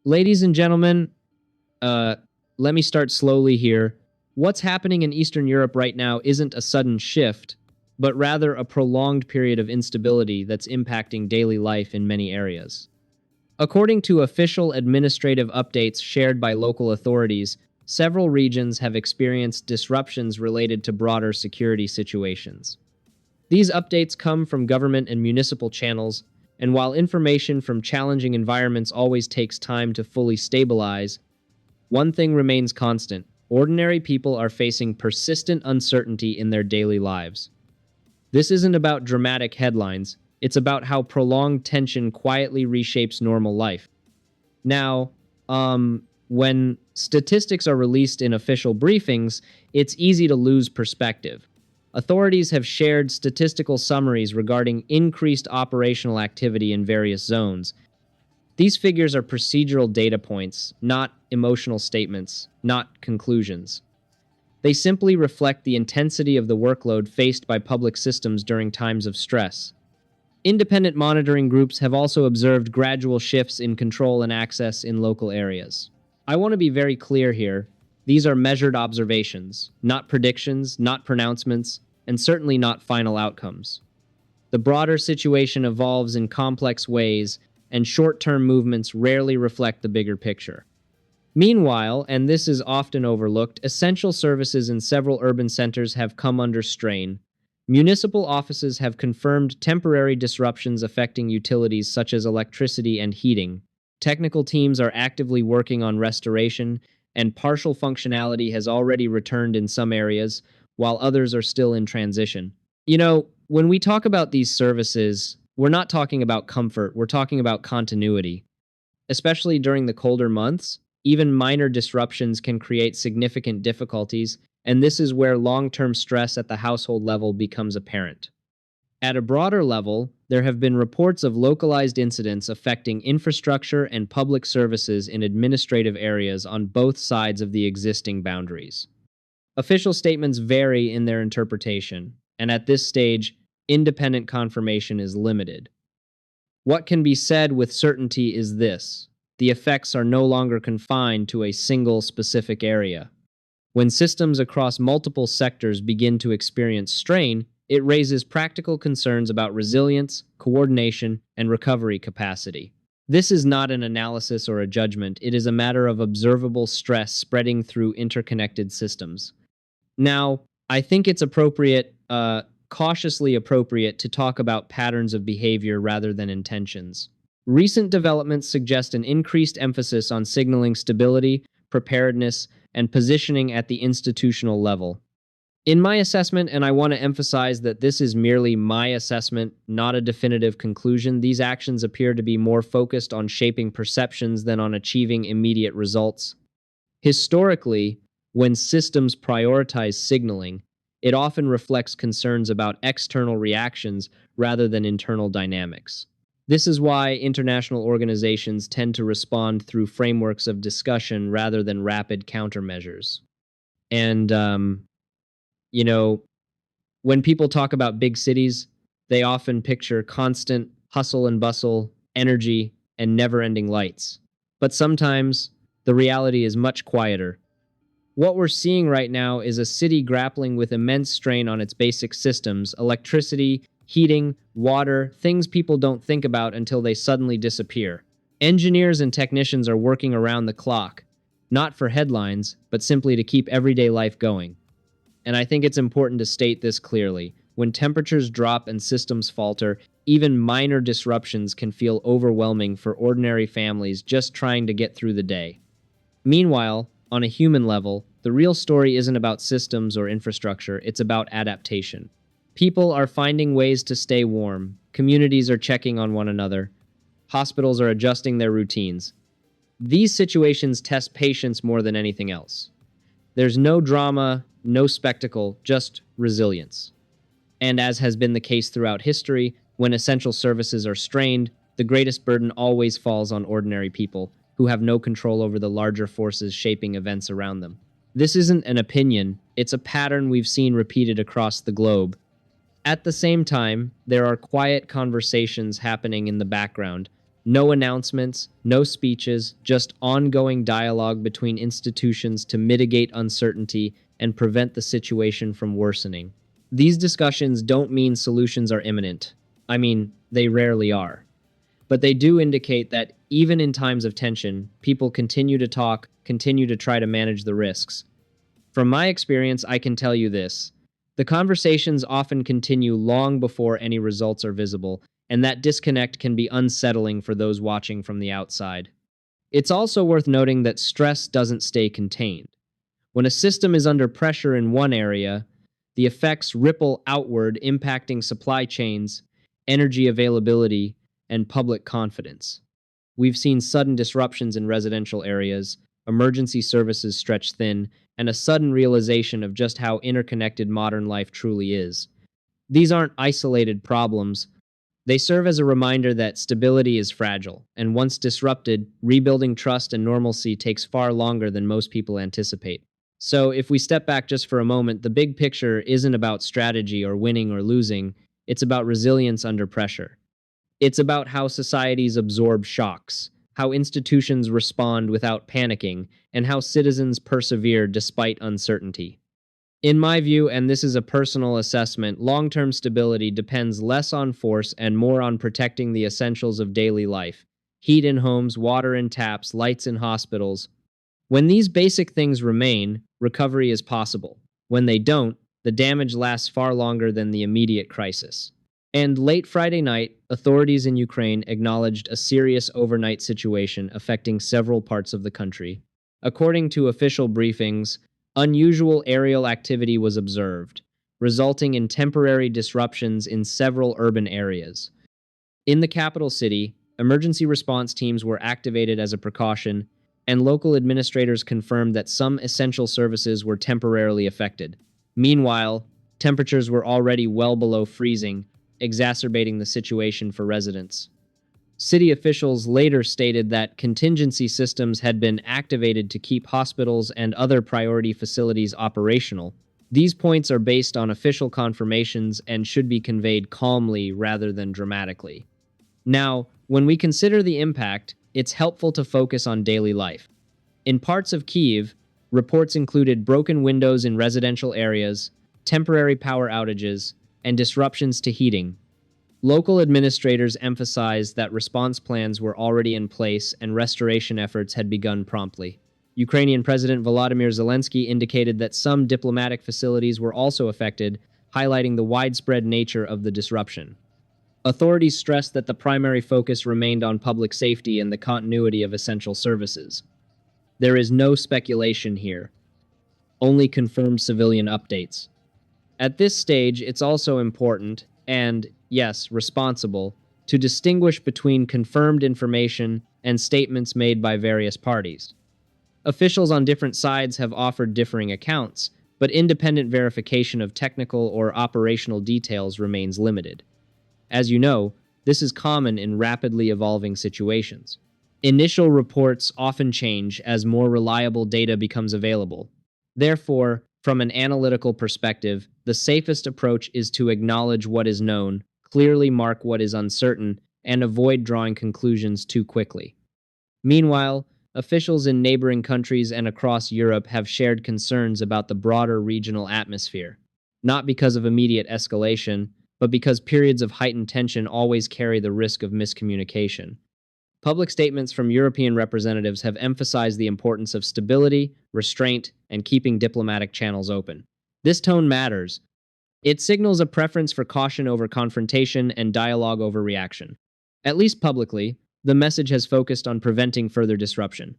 Ladies and gentlemen, uh, let me start slowly here. What's happening in Eastern Europe right now isn't a sudden shift, but rather a prolonged period of instability that's impacting daily life in many areas. According to official administrative updates shared by local authorities, several regions have experienced disruptions related to broader security situations. These updates come from government and municipal channels, and while information from challenging environments always takes time to fully stabilize, one thing remains constant. Ordinary people are facing persistent uncertainty in their daily lives. This isn't about dramatic headlines, it's about how prolonged tension quietly reshapes normal life. Now, when statistics are released in official briefings, it's easy to lose perspective. Authorities have shared statistical summaries regarding increased operational activity in various zones. These figures are procedural data points, not emotional statements, not conclusions. They simply reflect the intensity of the workload faced by public systems during times of stress. Independent monitoring groups have also observed gradual shifts in control and access in local areas. I want to be very clear here. These are measured observations, not predictions, not pronouncements, and certainly not final outcomes. The broader situation evolves in complex ways, and short-term movements rarely reflect the bigger picture. Meanwhile, and this is often overlooked, essential services in several urban centers have come under strain. Municipal offices have confirmed temporary disruptions affecting utilities such as electricity and heating. Technical teams are actively working on restoration, and partial functionality has already returned in some areas, while others are still in transition. When we talk about these services, we're not talking about comfort, we're talking about continuity. Especially during the colder months, even minor disruptions can create significant difficulties, and this is where long-term stress at the household level becomes apparent. At a broader level, there have been reports of localized incidents affecting infrastructure and public services in administrative areas on both sides of the existing boundaries. Official statements vary in their interpretation, and at this stage, independent confirmation is limited. What can be said with certainty is this: the effects are no longer confined to a single specific area. When systems across multiple sectors begin to experience strain, it raises practical concerns about resilience, coordination, and recovery capacity. This is not an analysis or a judgment, it is a matter of observable stress spreading through interconnected systems. Now, I think it's cautiously appropriate to talk about patterns of behavior rather than intentions. Recent developments suggest an increased emphasis on signaling stability, preparedness, and positioning at the institutional level. In my assessment, and I want to emphasize that this is merely my assessment, not a definitive conclusion, these actions appear to be more focused on shaping perceptions than on achieving immediate results. Historically, when systems prioritize signaling, it often reflects concerns about external reactions rather than internal dynamics. This is why international organizations tend to respond through frameworks of discussion rather than rapid countermeasures. And, when people talk about big cities, they often picture constant hustle and bustle, energy, and never-ending lights. But sometimes, the reality is much quieter. What we're seeing right now is a city grappling with immense strain on its basic systems: electricity, heating, water, things people don't think about until they suddenly disappear. Engineers and technicians are working around the clock, not for headlines, but simply to keep everyday life going. And I think it's important to state this clearly. When temperatures drop and systems falter, even minor disruptions can feel overwhelming for ordinary families just trying to get through the day. Meanwhile, on a human level, the real story isn't about systems or infrastructure, it's about adaptation. People are finding ways to stay warm, communities are checking on one another, hospitals are adjusting their routines. These situations test patience more than anything else. There's no drama, no spectacle, just resilience. And as has been the case throughout history, when essential services are strained, the greatest burden always falls on ordinary people, who have no control over the larger forces shaping events around them. This isn't an opinion, it's a pattern we've seen repeated across the globe. At the same time, there are quiet conversations happening in the background, No announcements, no speeches, just ongoing dialogue between institutions to mitigate uncertainty and prevent the situation from worsening. These discussions don't mean solutions are imminent. I mean, they rarely are. But they do indicate that even in times of tension, people continue to talk, continue to try to manage the risks. From my experience, I can tell you this. The conversations often continue long before any results are visible, and that disconnect can be unsettling for those watching from the outside. It's also worth noting that stress doesn't stay contained. When a system is under pressure in one area, the effects ripple outward, impacting supply chains, energy availability, and public confidence. We've seen sudden disruptions in residential areas, emergency services stretch thin, and a sudden realization of just how interconnected modern life truly is. These aren't isolated problems. They serve as a reminder that stability is fragile, and once disrupted, rebuilding trust and normalcy takes far longer than most people anticipate. So, if we step back just for a moment, the big picture isn't about strategy or winning or losing, it's about resilience under pressure. It's about how societies absorb shocks, how institutions respond without panicking, and how citizens persevere despite uncertainty. In my view, and this is a personal assessment, long-term stability depends less on force and more on protecting the essentials of daily life. Heat in homes, water in taps, lights in hospitals. When these basic things remain, recovery is possible. When they don't, the damage lasts far longer than the immediate crisis. And late Friday night, authorities in Ukraine acknowledged a serious overnight situation affecting several parts of the country. According to official briefings, unusual aerial activity was observed, resulting in temporary disruptions in several urban areas. In the capital city, emergency response teams were activated as a precaution, and local administrators confirmed that some essential services were temporarily affected. Meanwhile, temperatures were already well below freezing, exacerbating the situation for residents. City officials later stated that contingency systems had been activated to keep hospitals and other priority facilities operational. These points are based on official confirmations and should be conveyed calmly rather than dramatically. Now, when we consider the impact, it's helpful to focus on daily life. In parts of Kyiv, reports included broken windows in residential areas, temporary power outages, and disruptions to heating. Local administrators emphasized that response plans were already in place and restoration efforts had begun promptly. Ukrainian President Volodymyr Zelensky indicated that some diplomatic facilities were also affected, highlighting the widespread nature of the disruption. Authorities stressed that the primary focus remained on public safety and the continuity of essential services. There is no speculation here, only confirmed civilian updates. At this stage, it's also important, and, yes, responsible, to distinguish between confirmed information and statements made by various parties. Officials on different sides have offered differing accounts, but independent verification of technical or operational details remains limited. As you know, this is common in rapidly evolving situations. Initial reports often change as more reliable data becomes available. Therefore, from an analytical perspective, the safest approach is to acknowledge what is known, clearly mark what is uncertain, and avoid drawing conclusions too quickly. Meanwhile, officials in neighboring countries and across Europe have shared concerns about the broader regional atmosphere, not because of immediate escalation, but because periods of heightened tension always carry the risk of miscommunication. Public statements from European representatives have emphasized the importance of stability, restraint, and keeping diplomatic channels open. This tone matters. It signals a preference for caution over confrontation and dialogue over reaction. At least publicly, the message has focused on preventing further disruption.